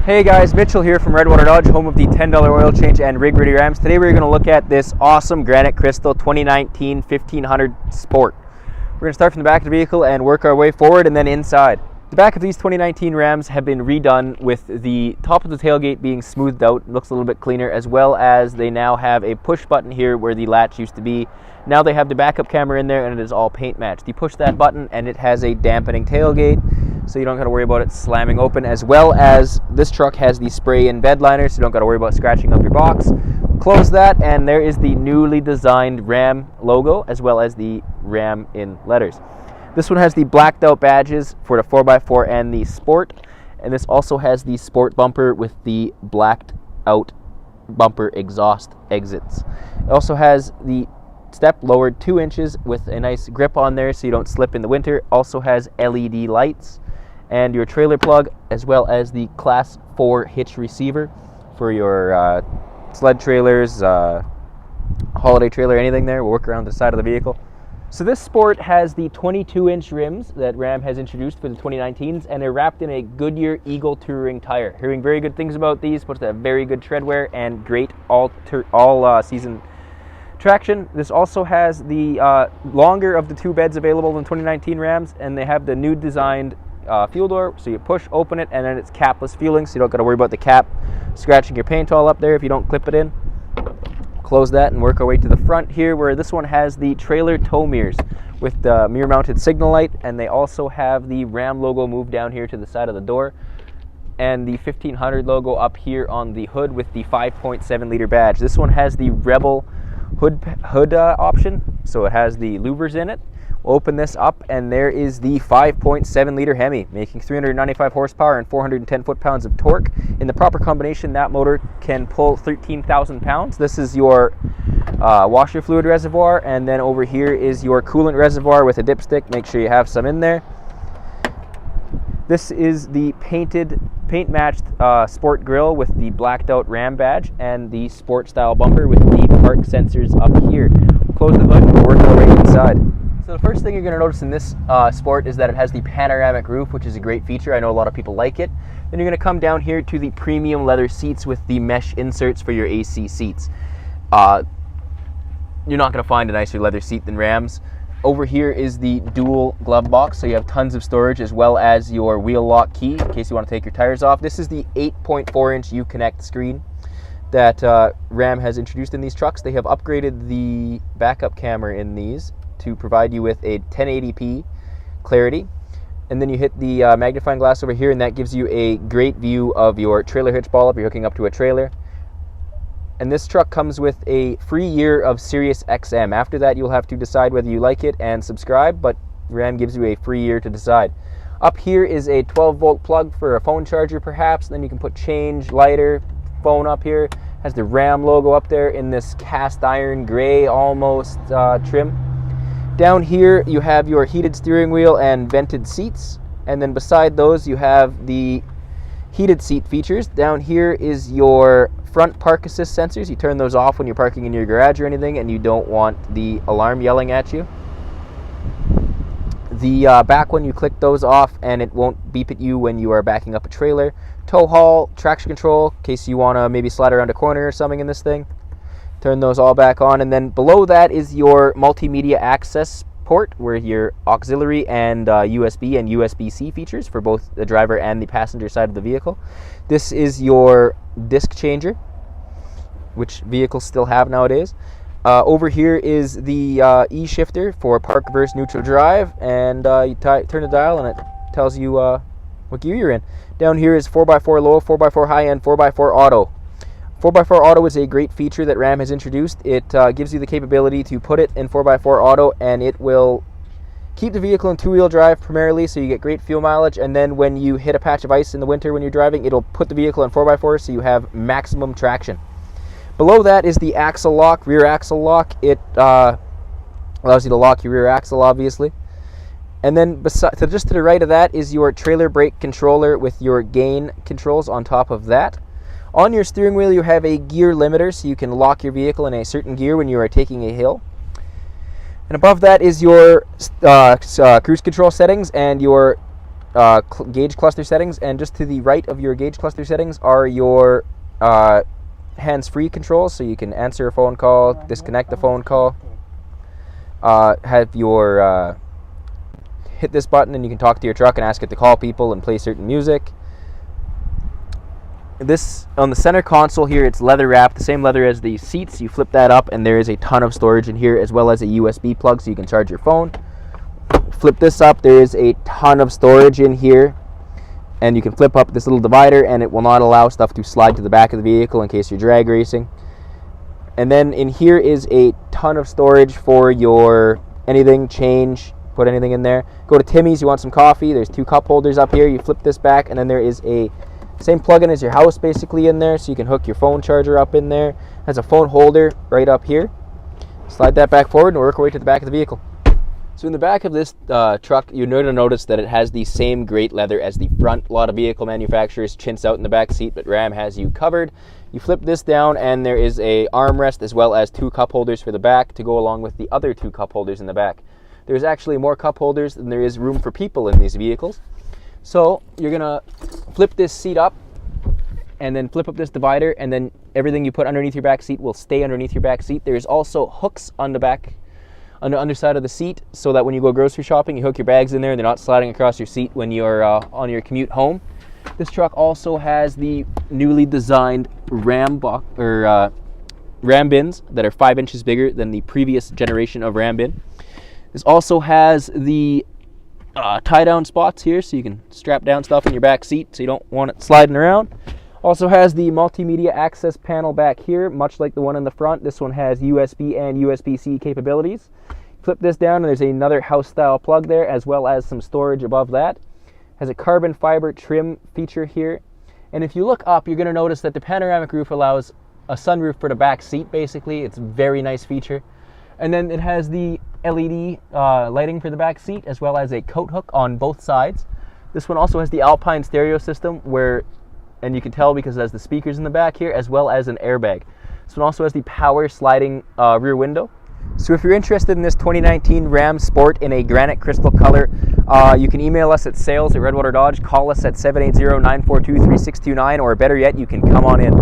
Hey guys, Mitchell here from Redwater Dodge, home of the $10 oil change and rig ready Rams. Today we're going to look at this awesome granite crystal 2019 1500 Sport. We're going to start from the back of the vehicle and work our way forward and then inside. The back of these 2019 Rams have been redone with the top of the tailgate being smoothed out. It looks a little bit cleaner, as well as they now have a push button here where the latch used to be. Now they have the backup camera in there and it is all paint matched. You push that button and it has a dampening tailgate, so you don't got to worry about it slamming open, as well as this truck has the spray-in bed liner, so you don't got to worry about scratching up your box. Close that and there is the newly designed Ram logo, as well as the Ram in letters. This one has the blacked out badges for the 4x4 and the Sport, and this also has the Sport bumper with the blacked out bumper exhaust exits. It also has the step lowered 2 inches with a nice grip on there so you don't slip in the winter. Also has LED lights and your trailer plug, as well as the class 4 hitch receiver for your sled trailers, holiday trailer, anything there will work around the side of the vehicle. So this Sport has the 22-inch rims that Ram has introduced for the 2019s, and they're wrapped in a Goodyear Eagle touring tire. Hearing very good things about these. Supposed to have very good tread wear and great all-season traction. This also has the longer of the two beds available in 2019 Rams, and they have the new designed fuel door, so you push, open it, and then it's capless fueling, so you don't got to worry about the cap scratching your paint all up there if you don't clip it in. Close that and work our way to the front here, where this one has the trailer tow mirrors with the mirror mounted signal light, and they also have the Ram logo moved down here to the side of the door, and the 1500 logo up here on the hood with the 5.7 liter badge. This one has the Rebel hood option, so it has the louvers in it. We'll open this up and there is the 5.7 liter Hemi, making 395 horsepower and 410 foot-pounds of torque. In the proper combination, that motor can pull 13,000 pounds. This is your washer fluid reservoir, and then over here is your coolant reservoir with a dipstick. Make sure you have some in there. This is the paint-matched Sport grille with the blacked out Ram badge and the Sport style bumper with the park sensors up here. Close the hood and work our way inside. So the first thing you're going to notice in this Sport is that it has the panoramic roof, which is a great feature. I know a lot of people like it. Then you're going to come down here to the premium leather seats with the mesh inserts for your AC seats. You're not going to find a nicer leather seat than Ram's. Over here is the dual glove box, so you have tons of storage, as well as your wheel lock key in case you want to take your tires off. This is the 8.4-inch Uconnect screen that Ram has introduced in these trucks. They have upgraded the backup camera in these to provide you with a 1080p clarity, and then you hit the magnifying glass over here, and that gives you a great view of your trailer hitch ball if you're hooking up to a trailer. And this truck comes with a free year of Sirius XM. After that, you'll have to decide whether you like it and subscribe, but Ram gives you a free year to decide. Up here is a 12-volt plug for a phone charger, perhaps. Then you can put change, lighter, phone up here. Has the Ram logo up there in this cast iron gray almost trim. Down here, you have your heated steering wheel and vented seats. And then beside those, you have the heated seat features. Down here is your front park assist sensors. You turn those off when you're parking in your garage or anything and you don't want the alarm yelling at you. The back one, you click those off and it won't beep at you when you are backing up a trailer. Tow haul, traction control, in case you want to maybe slide around a corner or something in this thing. Turn those all back on, and then below that is your multimedia access port, where your auxiliary and USB and USB-C features for both the driver and the passenger side of the vehicle. This is your disc changer, which vehicles still have nowadays. Over here is the E-shifter for park versus neutral drive, and you turn the dial and it tells you what gear you're in. Down here is 4x4 low, 4x4 high, and 4x4 auto. 4x4 auto is a great feature that Ram has introduced. It gives you the capability to put it in 4x4 auto, and it will keep the vehicle in two-wheel drive primarily, so you get great fuel mileage. And then when you hit a patch of ice in the winter when you're driving, it'll put the vehicle in 4x4, so you have maximum traction. Below that is the axle lock, rear axle lock. It allows you to lock your rear axle, obviously. And then just to the right of that is your trailer brake controller with your gain controls on top of that. On your steering wheel, you have a gear limiter, so you can lock your vehicle in a certain gear when you are taking a hill. And above that is your cruise control settings and your gauge cluster settings, and just to the right of your gauge cluster settings are your hands-free controls, so you can answer a phone call, disconnect a phone call, have your hit this button and you can talk to your truck and ask it to call people and play certain music. This, on the center console here, it's leather wrapped, the same leather as the seats. You flip that up and there is a ton of storage in here, as well as a USB plug so you can charge your phone. Flip this up, there is a ton of storage in here, and you can flip up this little divider and it will not allow stuff to slide to the back of the vehicle in case you're drag racing. And then in here is a ton of storage for your anything, change, put anything in there. Go to Timmy's, you want some coffee, there's 2 cup holders up here. You flip this back and then there is a same plug-in as your house basically in there, so you can hook your phone charger up in there. It has a phone holder right up here. Slide that back forward and work our way to the back of the vehicle. So in the back of this truck, you're going to notice that it has the same great leather as the front. A lot of vehicle manufacturers chintz out in the back seat, but Ram has you covered. You flip this down and there is a armrest as well as 2 cup holders for the back to go along with the other 2 cup holders in the back. There's actually more cup holders than there is room for people in these vehicles. So you're going to flip this seat up and then flip up this divider, and then everything you put underneath your back seat will stay underneath your back seat. There's also hooks on the back, on the underside of the seat, so that when you go grocery shopping, you hook your bags in there and they're not sliding across your seat when you're on your commute home. This truck also has the newly designed Ram bins that are 5 inches bigger than the previous generation of Ram bin. This also has the tie-down spots here, so you can strap down stuff in your back seat so you don't want it sliding around. Also has the multimedia access panel back here, much like the one in the front. This one has USB and USB-C capabilities. Flip this down and there's another house-style plug there, as well as some storage above that. Has a carbon fiber trim feature here. And if you look up, you're going to notice that the panoramic roof allows a sunroof for the back seat, basically. It's a very nice feature. And then it has the LED lighting for the back seat, as well as a coat hook on both sides. This one also has the Alpine stereo system, and you can tell because it has the speakers in the back here, as well as an airbag. This one also has the power sliding rear window. So if you're interested in this 2019 Ram Sport in a granite crystal color, you can email us at sales@Redwater Dodge, call us at 780-942-3629, or better yet, you can come on in.